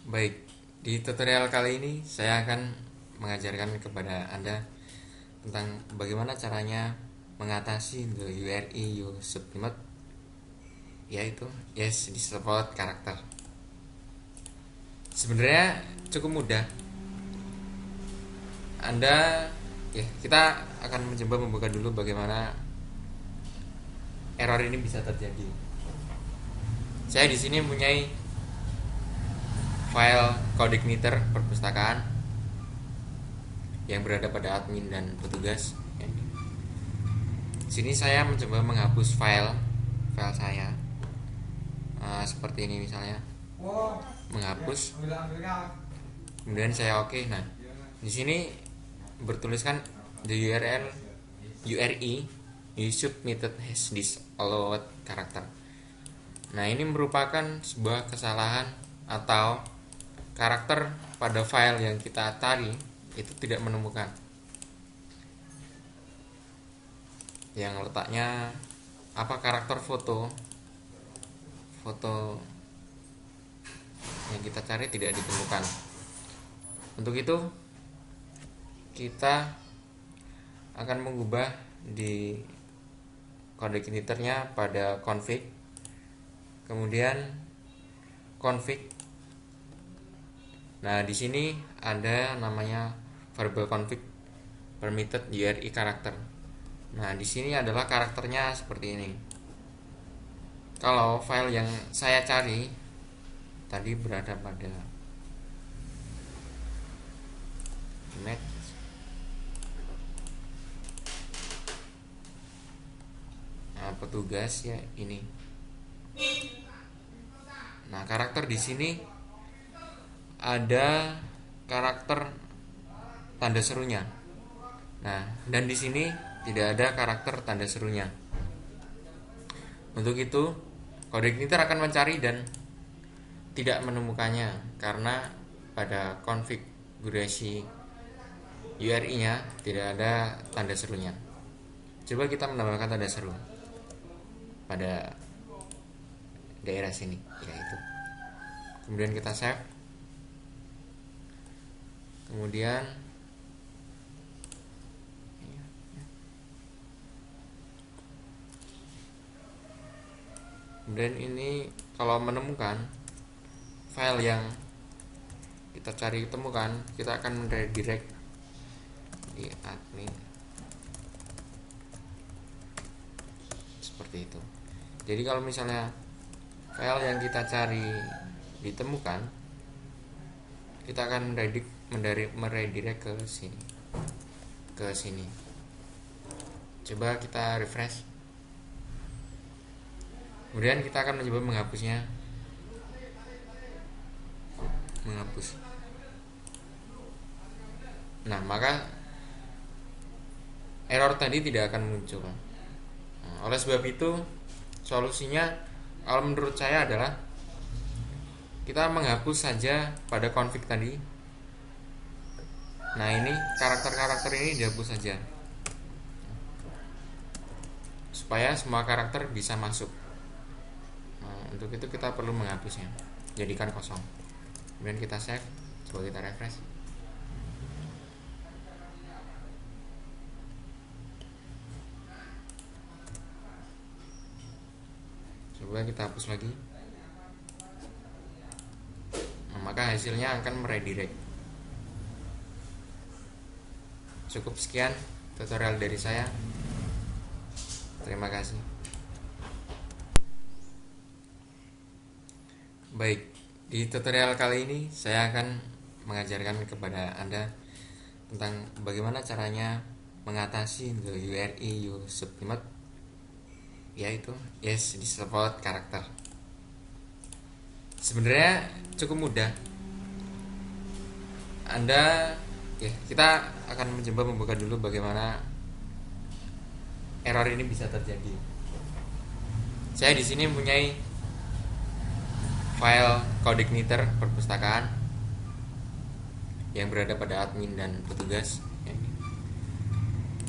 Baik, di tutorial kali ini saya akan mengajarkan kepada Anda tentang bagaimana caranya mengatasi the URI you submit, yaitu yes disavowed karakter. Sebenarnya cukup mudah. Kita akan mencoba membuka dulu bagaimana error ini bisa terjadi. Saya di sini mempunyai file Codeigniter perpustakaan yang berada pada admin dan petugas. Di sini saya mencoba menghapus file saya, seperti ini misalnya, menghapus. Kemudian saya oke. Nah, di sini bertuliskan the URI you submitted has disallowed character. Nah, ini merupakan sebuah kesalahan atau karakter pada file yang kita cari itu tidak menemukan, yang letaknya karakter foto yang kita cari tidak ditemukan. Untuk itu kita akan mengubah di Codeigniternya pada config, kemudian config. Nah, di sini ada namanya variable config permitted URI karakter. Nah, di sini adalah karakternya seperti ini. Kalau file yang saya cari tadi berada pada image, petugas ya ini. Nah, karakter di sini ada karakter tanda serunya. Nah, dan di sini tidak ada karakter tanda serunya. Untuk itu, Codeigniter akan mencari dan tidak menemukannya karena pada konfigurasi URI-nya tidak ada tanda serunya. Coba kita menambahkan tanda seru pada daerah sini, yaitu. Kemudian kita save. Kemudian ini kalau menemukan file yang kita cari temukan, kita akan redirect di admin seperti itu. Jadi kalau misalnya file yang kita cari ditemukan, kita akan meredirect ke sini. Coba kita refresh. Kemudian kita akan mencoba menghapus. Nah, maka error tadi tidak akan muncul. Nah, oleh sebab itu, solusinya kalau menurut saya adalah kita menghapus saja pada config tadi. Nah, ini karakter-karakter ini dihapus saja supaya semua karakter bisa masuk. Nah, untuk itu kita perlu menghapusnya, jadikan kosong. Kemudian kita save, coba kita refresh. Coba kita hapus lagi. Nah, maka hasilnya akan meredirect. Cukup sekian tutorial dari saya. Terima kasih. Baik, di tutorial kali ini saya akan mengajarkan kepada Anda tentang bagaimana caranya mengatasi the URI you submit, yaitu yes disavowed karakter. Sebenarnya cukup mudah. Kita akan mencoba membuka dulu bagaimana error ini bisa terjadi. Saya di sini mempunyai file Codeigniter perpustakaan yang berada pada admin dan petugas.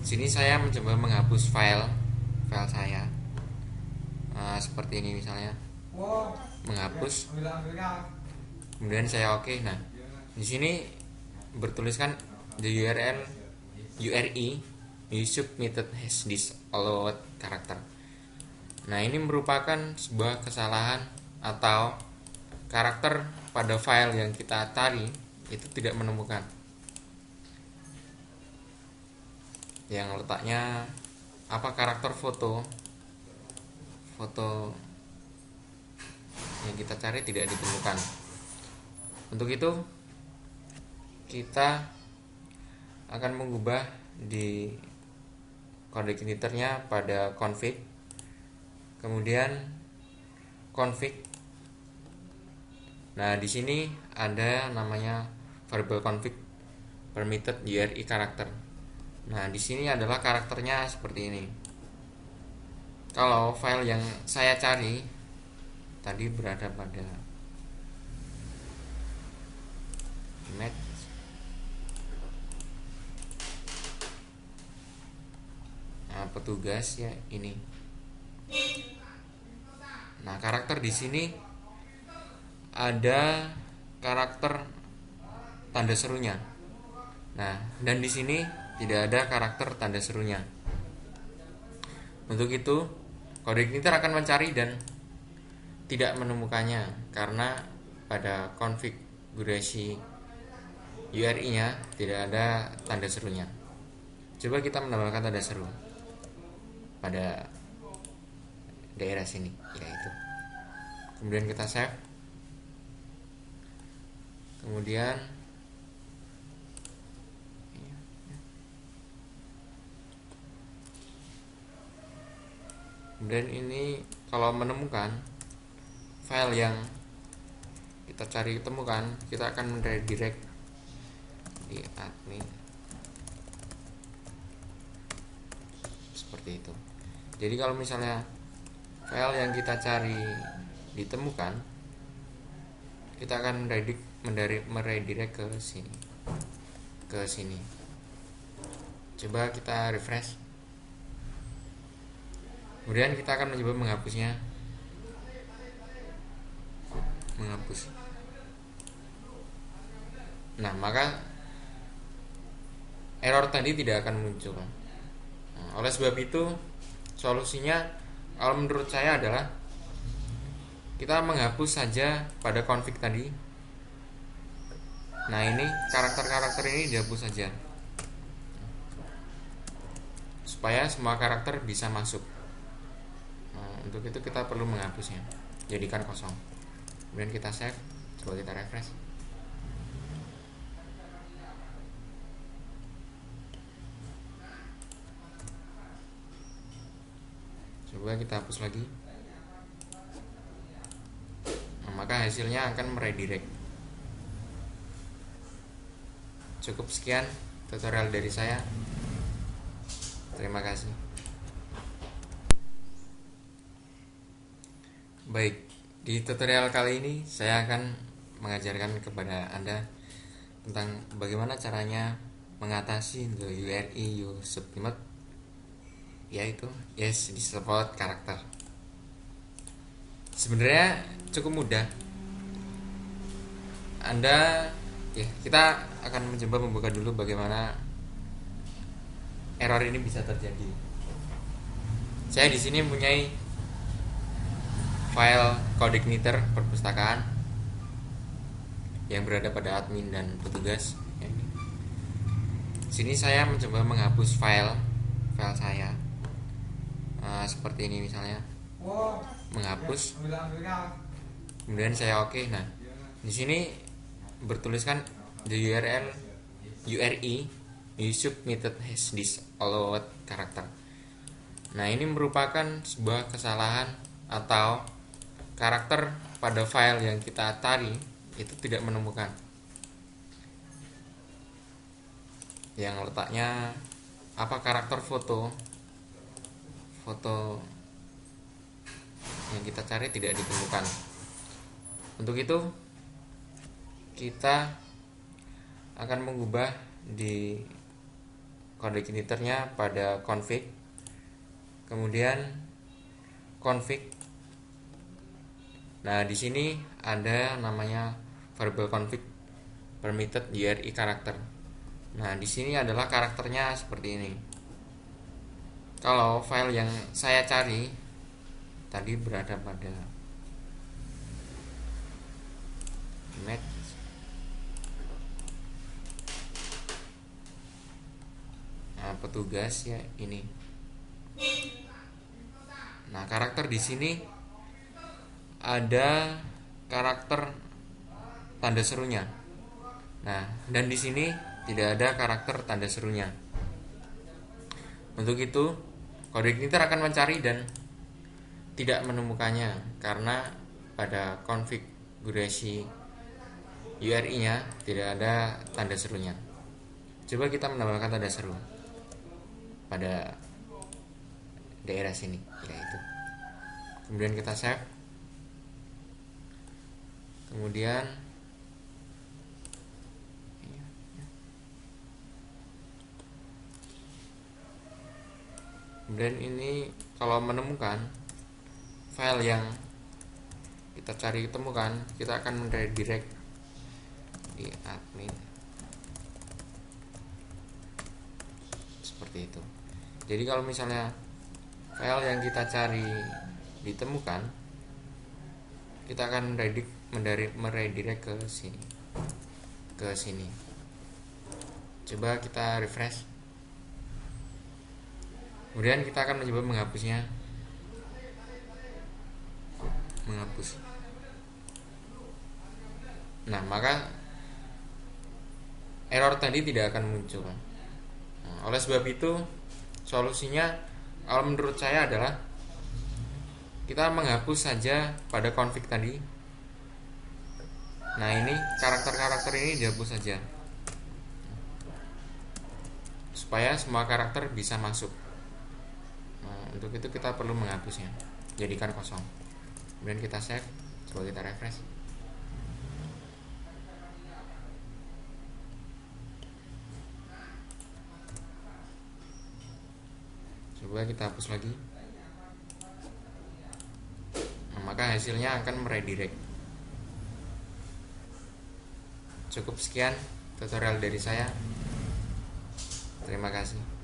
Di sini saya mencoba menghapus file saya, seperti ini misalnya, menghapus. kemudian saya oke. Nah, di sini bertuliskan the URL URI you submitted has this allowed character. Nah, ini merupakan sebuah kesalahan atau karakter pada file yang kita cari itu tidak menemukan, yang letaknya karakter foto yang kita cari tidak ditemukan. Untuk itu kita akan mengubah di kode editornya pada config, kemudian config. Nah, di sini ada namanya variable config permitted URI character. Nah, di sini adalah karakternya seperti ini. Kalau file yang saya cari tadi berada pada image, petugas ya ini. Nah, karakter di sini ada karakter tanda serunya. Nah, dan di sini tidak ada karakter tanda serunya. Untuk itu, kode editor akan mencari dan tidak menemukannya karena pada konfigurasi URI-nya tidak ada tanda serunya. Coba kita menambahkan tanda seru pada daerah sini, yaitu. Kemudian kita save. Kemudian ini kalau menemukan file yang kita cari temukan, kita akan redirect di admin seperti itu. Jadi kalau misalnya file yang kita cari ditemukan, kita akan meredirect ke sini. Coba kita refresh. Kemudian kita akan mencoba menghapus. Nah, maka error tadi tidak akan muncul. Nah, oleh sebab itu, solusinya kalau menurut saya adalah kita menghapus saja pada config tadi. Nah, ini karakter-karakter ini dihapus saja supaya semua karakter bisa masuk. Nah, untuk itu kita perlu menghapusnya, jadikan kosong. Kemudian kita save, coba kita refresh. Coba kita hapus lagi. Nah, maka hasilnya akan meredirect. Cukup sekian tutorial dari saya. Terima kasih. Baik, di tutorial kali ini saya akan mengajarkan kepada Anda tentang bagaimana caranya mengatasi the URI you submit, yaitu yes disallowed character. Sebenarnya cukup mudah. Kita akan mencoba membuka dulu bagaimana error ini bisa terjadi. Saya di sini mempunyai file kode editor perpustakaan yang berada pada admin dan petugas. Sini saya mencoba menghapus file saya. Seperti ini misalnya. Menghapus. Kemudian saya oke. Nah, di sini bertuliskan the URL URI you submitted has this allowed character. Nah, ini merupakan sebuah kesalahan atau karakter pada file yang kita cari itu tidak menemukan, yang letaknya karakter foto yang kita cari tidak ditemukan. Untuk itu kita akan mengubah di kode editornya pada config, kemudian config. Nah, di sini ada namanya variable config permitted URI karakter. Nah, di sini adalah karakternya seperti ini. Kalau file yang saya cari tadi berada pada image, nah, petugas ya ini. Nah, karakter di sini ada karakter tanda serunya. Nah, dan di sini tidak ada karakter tanda serunya. Untuk itu, CodeIgniter akan mencari dan tidak menemukannya karena pada konfigurasi URI-nya tidak ada tanda serunya. Coba kita menambahkan tanda seru pada daerah sini, yaitu. Kemudian kita save. Kemudian ini kalau menemukan file yang kita cari temukan, kita akan redirect di admin seperti itu. Jadi kalau misalnya file yang kita cari ditemukan, kita akan meredirect ke sini. Coba kita refresh. Kemudian kita akan mencoba menghapus. Nah, maka error tadi tidak akan muncul. Nah, oleh sebab itu, solusinya kalau menurut saya adalah kita menghapus saja pada config tadi. Nah, ini karakter-karakter ini dihapus saja supaya semua karakter bisa masuk. Nah, untuk itu kita perlu menghapusnya, jadikan kosong. Kemudian kita save. Coba kita refresh. Coba kita hapus lagi. Nah, maka hasilnya akan meredirect. Cukup sekian tutorial dari saya. Terima kasih.